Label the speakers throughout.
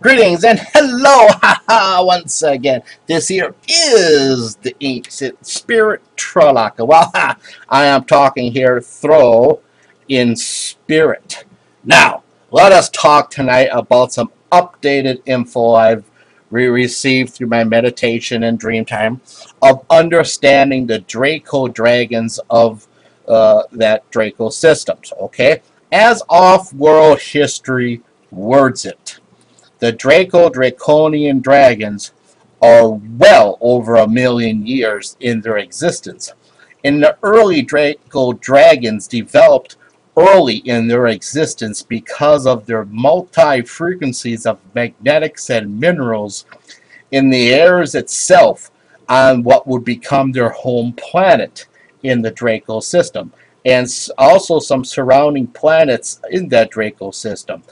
Speaker 1: Greetings and hello, haha, once again. This here is the ancient spirit Tralaka. Well, I am talking here throw in spirit. Now, let us talk tonight about some updated info I've received through my meditation and dream time of understanding the Draco dragons of that Draco systems, okay? As off-world history words it, the Draconian dragons are well over 1,000,000 years in their existence. And the early Draco dragons developed early in their existence because of their multi-frequencies of magnetics and minerals in the airs itself on what would become their home planet in the Draco system, and also some surrounding planets in that Draco system.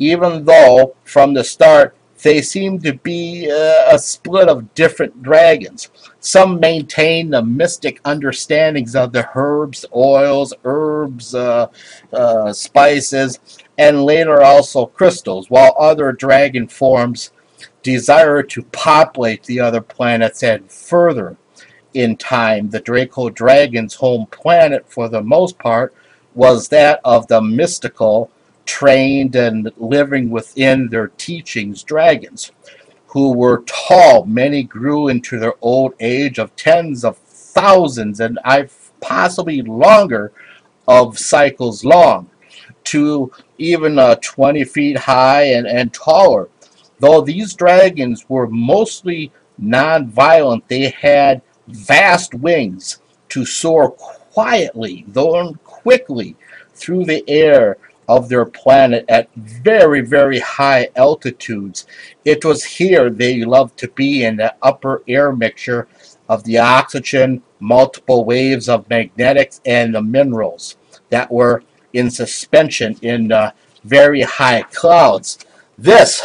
Speaker 1: Even though from the start they seem to be a split of different dragons. Some maintain the mystic understandings of the herbs, oils, spices, and later also crystals, while other dragon forms desire to populate the other planets. And further in time, the Draco dragon's home planet, for the most part, was that of the mystical, trained and living within their teachings dragons, who were tall. Many grew into their old age of tens of thousands and possibly longer of cycles long, to even 20 feet high and taller. Though these dragons were mostly non-violent, they had vast wings to soar quietly, though quickly, through the air of their planet at very, very high altitudes. It was here they loved to be, in the upper air mixture of the oxygen, multiple waves of magnetics, and the minerals that were in suspension in very high clouds. This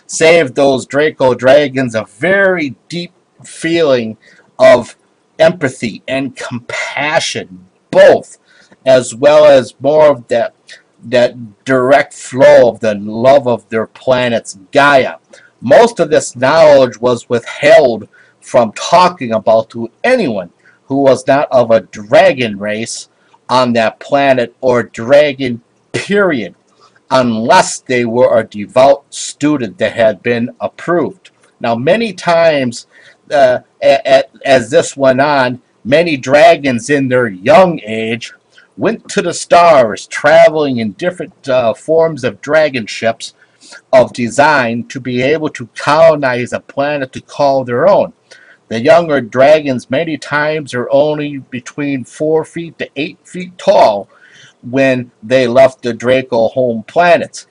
Speaker 1: saved those Draco dragons a very deep feeling of empathy and compassion, both, as well as more of that direct flow of the love of their planet's Gaia. Most of this knowledge was withheld from talking about to anyone who was not of a dragon race on that planet, or dragon period, unless they were a devout student that had been approved. Now, many times as this went on, many dragons in their young age went to the stars, traveling in different forms of dragon ships of design to be able to colonize a planet to call their own. The younger dragons many times are only between 4 feet to 8 feet tall when they left the Draco home planets.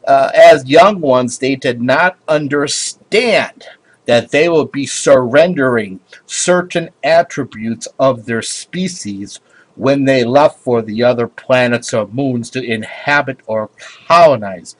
Speaker 1: As young ones, they did not understand that they would be surrendering certain attributes of their species when they left for the other planets or moons to inhabit or colonize.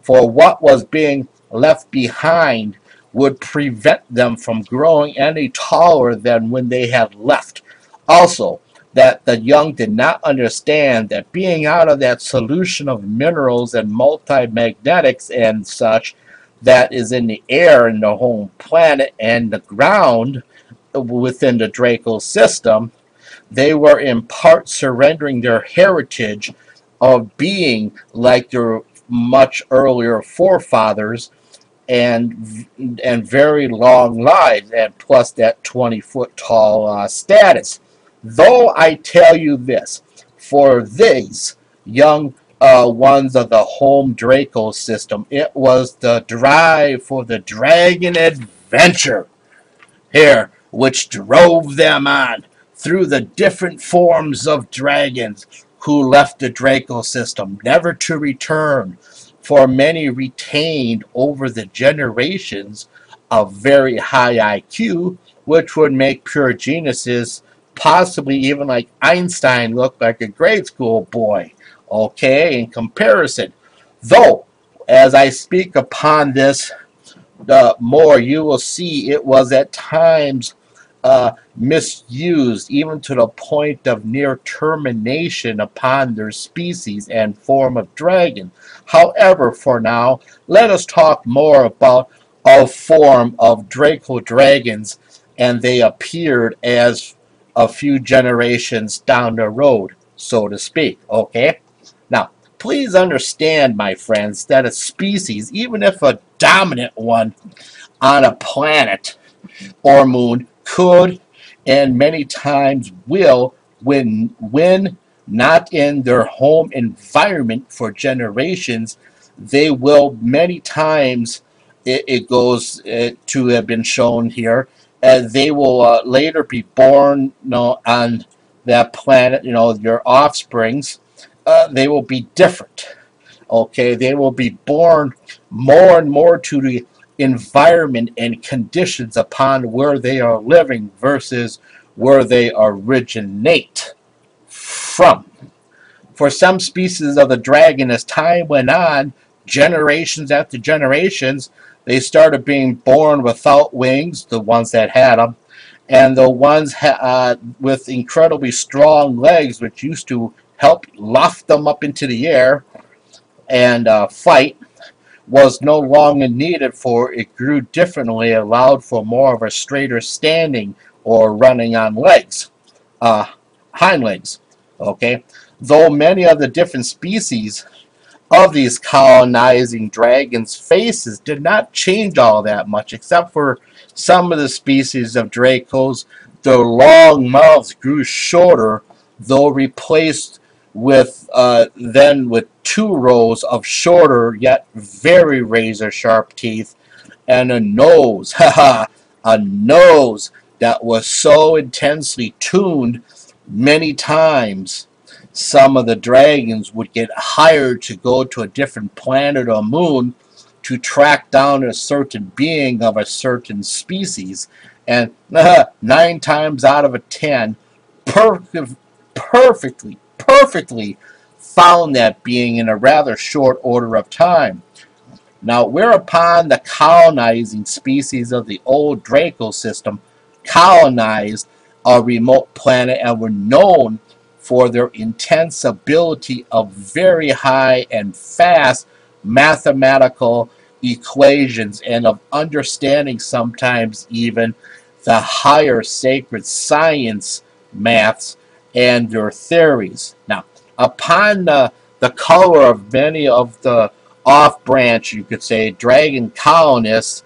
Speaker 1: For what was being left behind would prevent them from growing any taller than when they had left. Also, that the young did not understand that being out of that solution of minerals and multi-magnetics and such that is in the air in the home planet and the ground within the Draco system, they were in part surrendering their heritage of being like their much earlier forefathers, and very long lives, and plus that 20-foot tall status. Though I tell you this, for these young ones of the home Draco system, it was the drive for the dragon adventure here which drove them on through the different forms of dragons who left the Draco system, never to return. For many retained over the generations of very high IQ, which would make pure geniuses, possibly even like Einstein, look like a grade school boy, okay, in comparison. Though, as I speak upon this more, you will see it was at times misused even to the point of near termination upon their species and form of dragon. However, for now, let us talk more about a form of Draco dragons, and they appeared as a few generations down the road, so to speak. Okay? Now, please understand, my friends, that a species, even if a dominant one on a planet or moon, could and many times will, when not in their home environment for generations, they will many times, it goes to have been shown here, they will later be born, on that planet, your offsprings, they will be different. Okay, they will be born more and more to the environment and conditions upon where they are living versus where they originate from. For some species of the dragon, as time went on, generations after generations, they started being born without wings, the ones that had them, and the ones with incredibly strong legs, which used to help loft them up into the air and fight, was no longer needed, for it grew differently, allowed for more of a straighter standing or running on legs, uh, hind legs. Okay, though many of the different species of these colonizing dragons' faces did not change all that much, except for some of the species of Dracos. Their long mouths grew shorter, though replaced with two rows of shorter yet very razor sharp teeth, and a nose, a nose that was so intensely tuned many times some of the dragons would get hired to go to a different planet or moon to track down a certain being of a certain species, and 9 times out of 10, perfectly found that being in a rather short order of time. Now, whereupon the colonizing species of the old Draco system colonized a remote planet and were known for their intense ability of very high and fast mathematical equations, and of understanding sometimes even the higher sacred science maths and their theories. Now, upon the color of many of the off-branch, you could say, dragon colonists,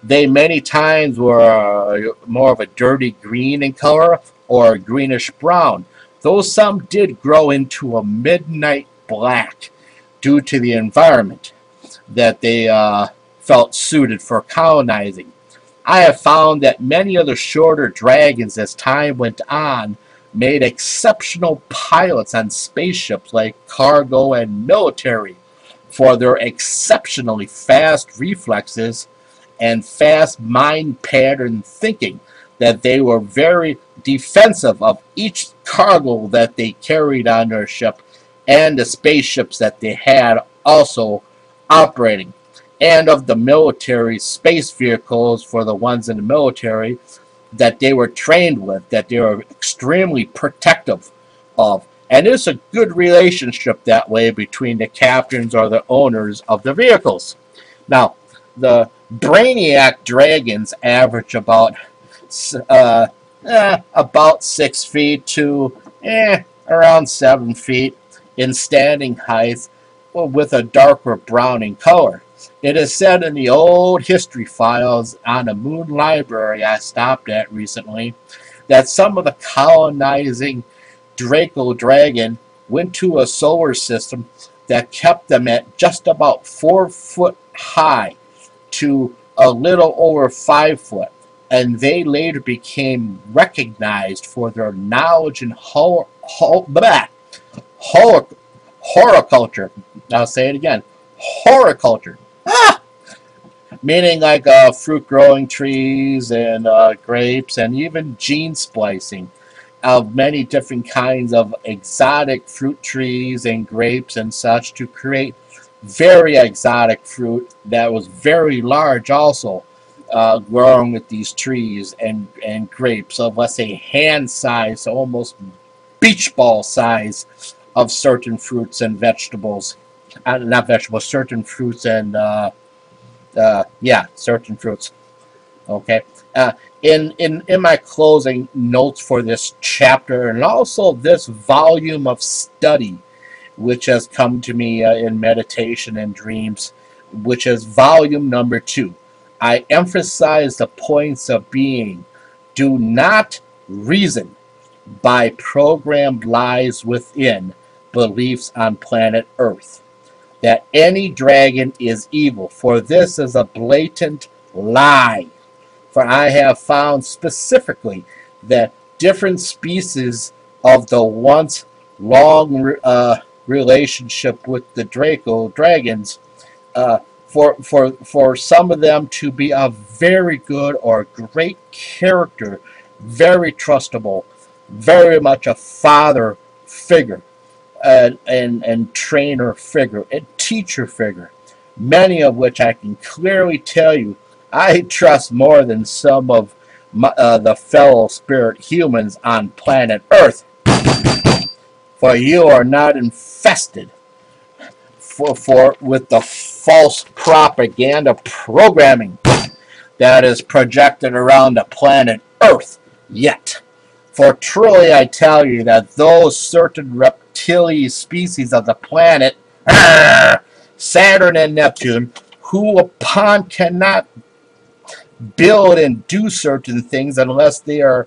Speaker 1: they many times were more of a dirty green in color or a greenish brown, though some did grow into a midnight black due to the environment that they felt suited for colonizing. I have found that many of the shorter dragons, as time went on, made exceptional pilots on spaceships like cargo and military, for their exceptionally fast reflexes and fast mind pattern thinking, that they were very defensive of each cargo that they carried on their ship and the spaceships that they had also operating, and of the military space vehicles for the ones in the military that they were trained with, that they were extremely protective of. And it's a good relationship that way between the captains or the owners of the vehicles. Now, the Brainiac dragons average uh, about 6 feet to around 7 feet in standing height, with a darker brown in color. It is said in the old history files on a moon library I stopped at recently that some of the colonizing Draco dragon went to a solar system that kept them at just about 4 foot high to a little over 5 foot, and they later became recognized for their knowledge in horticulture. I'll say it again, horticulture. Ah! Meaning like fruit growing trees and grapes, and even gene splicing of many different kinds of exotic fruit trees and grapes and such, to create very exotic fruit that was very large also. growing with these trees and grapes of, let's say, hand size, almost beach ball size of certain fruits and vegetables. Not vegetables, certain fruits and, yeah, certain fruits. Okay. In my closing notes for this chapter and also this volume of study, which has come to me in meditation and dreams, which is volume number 2, I emphasize the points of being. Do not reason by programmed lies within beliefs on planet Earth that any dragon is evil, for this is a blatant lie. For I have found specifically that different species of the once long relationship with the Draco dragons, for some of them to be a very good or great character, very trustable, very much a father figure, and trainer figure, and teacher figure, many of which I can clearly tell you I trust more than some of the fellow spirit humans on planet Earth. For you are not infested with the false propaganda programming that is projected around the planet Earth yet. For truly I tell you that those certain reptilian species of the planet, Saturn and Neptune, who upon cannot build and do certain things unless they are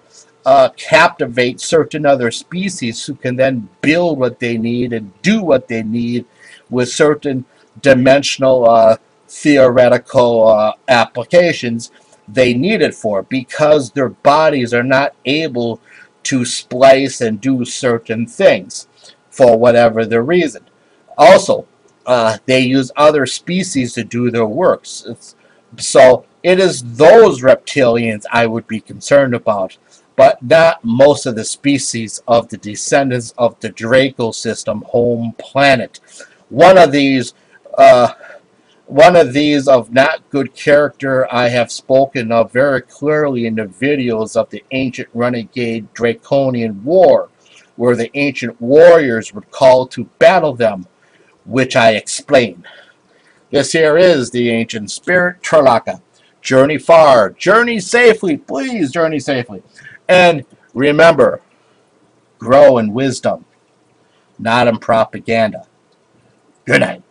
Speaker 1: captivate certain other species who can then build what they need and do what they need with certain dimensional theoretical applications they need it for, because their bodies are not able to splice and do certain things for whatever the reason. Also, they use other species to do their works. So it is those reptilians I would be concerned about, but not most of the species of the descendants of the Draco system home planet. One of these of not good character I have spoken of very clearly in the videos of the ancient renegade Draconian war, where the ancient warriors were called to battle them, which I explain. This here is the ancient spirit, Tralaka. Journey far, journey safely, please journey safely. And remember, grow in wisdom, not in propaganda. Good night.